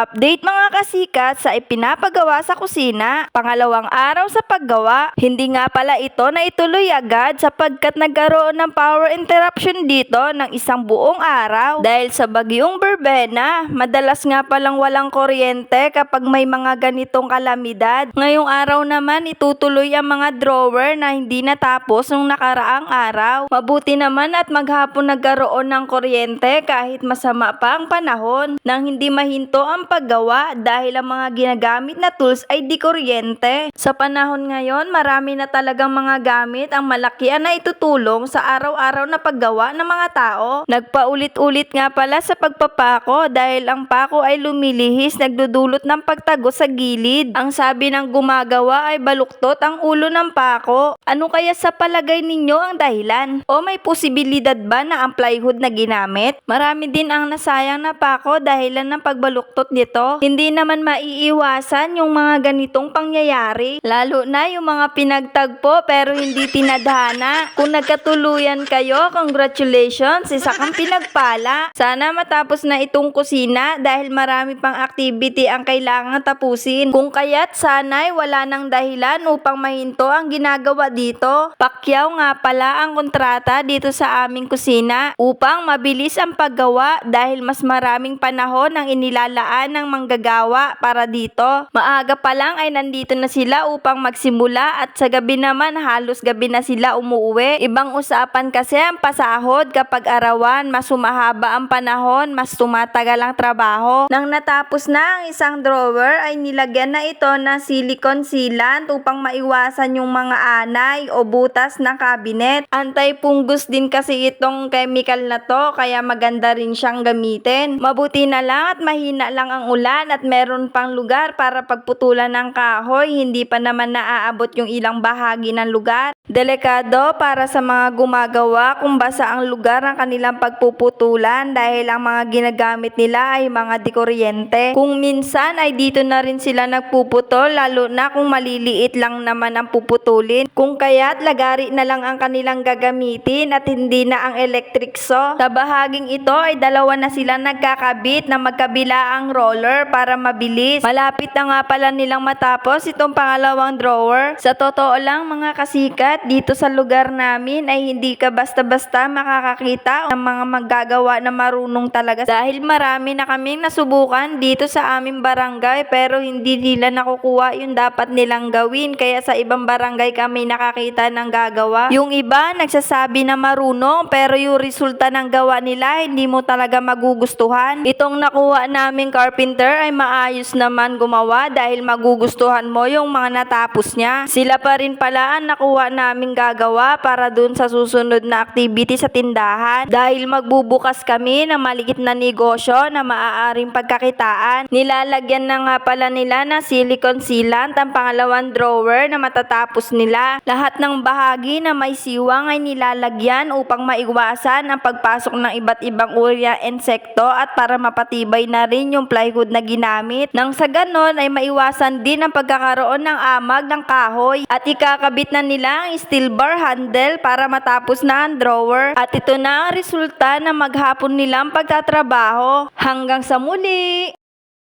Update mga kasikat sa ipinapagawa sa kusina. Pangalawang araw sa paggawa, hindi nga pala ito na ituloy agad sapagkat nagkaroon ng power interruption dito ng isang buong araw. Dahil sa bagyong Berbena, madalas nga palang walang kuryente kapag may mga ganitong kalamidad. Ngayong araw naman itutuloy ang mga drawer na hindi natapos nung nakaraang araw. Mabuti naman at maghapon nagkaroon ng kuryente kahit masama pa ang panahon nang hindi mahinto ang paggawa dahil ang mga ginagamit na tools ay di kuryente. Sa panahon ngayon, marami na talagang mga gamit ang malakihan na itutulong sa araw-araw na paggawa ng mga tao. Nagpaulit-ulit nga pala sa pagpapako dahil ang pako ay lumilihis, nagdudulot ng pagtago sa gilid. Ang sabi ng gumagawa ay baluktot ang ulo ng pako. Ano kaya sa palagay ninyo ang dahilan? O may posibilidad ba na ang plywood na ginamit? Marami din ang nasayang na pako dahilan ng pagbaluktot nito. Hindi naman maiiwasan yung mga ganitong pangyayari, lalo na yung mga pinagtagpo pero hindi tinadhana. Kung nagkatuluyan kayo, congratulations, isa kang pinagpala. Sana matapos na itong kusina dahil marami pang activity ang kailangan tapusin. Kung kaya't sana'y wala nang dahilan upang mahinto ang ginagawa dito. Pakyaw nga pala ang kontrata dito sa aming kusina upang mabilis ang paggawa dahil mas maraming panahon ang inilalaan ng manggagawa para dito. Maaga pa lang ay nandito na sila upang magsimula at sa gabi naman halos gabi na sila umuwi. Ibang usapan kasi ang pasahod kapag arawan, mas humahaba ang panahon, mas tumatagal ang trabaho. Nang natapos na ang isang drawer ay nilagyan na ito ng silicone sealant upang maiwasan yung mga anay o butas ng cabinet. Anti-fungus din kasi itong chemical na to kaya maganda rin siyang gamitin. Mabuti na lang at mahina lang ang ulan at meron pang lugar para pagputulan ng kahoy, hindi pa naman naaabot yung ilang bahagi ng lugar. Delikado para sa mga gumagawa kung basa ang lugar ng kanilang pagpuputulan dahil ang mga ginagamit nila ay mga dikuryente. Kung minsan ay dito na rin sila nagpuputol lalo na kung maliliit lang naman ang puputulin. Kung kaya't lagari na lang ang kanilang gagamitin at hindi na ang electric saw. Sa bahaging ito ay dalawa na sila nagkakabit na magkabila ang roller para mabilis. Malapit na nga pala nilang matapos itong pangalawang drawer. Sa totoo lang mga kasikat, dito sa lugar namin ay hindi ka basta-basta makakakita ng mga maggagawa na marunong talaga dahil marami na kaming nasubukan dito sa aming barangay pero hindi nila nakukuha yung dapat nilang gawin kaya sa ibang barangay kami nakakita ng gagawa. Yung iba nagsasabi na marunong pero yung resulta ng gawa nila hindi mo talaga magugustuhan. Itong nakuha naming carpenter ay maayos naman gumawa dahil magugustuhan mo yung mga natapos niya. Sila pa rin pala ang nakuha naming gagawa para dun sa susunod na activity sa tindahan dahil magbubukas kami ng maliit na negosyo na maaaring pagkakitaan. Nilalagyan na nga pala nila ng silicone sealant ang pangalawang drawer na matatapos nila. Lahat ng bahagi na may siwang ay nilalagyan upang maiwasan ang pagpasok ng iba't ibang uri ng insekto at para mapatibay na rin yung plywood na ginamit. Nang sa ganon ay maiwasan din ang pagkakaroon ng amag ng kahoy at ikakabit na nila ang steel bar handle para matapos na ang drawer. At ito na ang resulta ng maghapon nilang pagtatrabaho. Hanggang sa muli!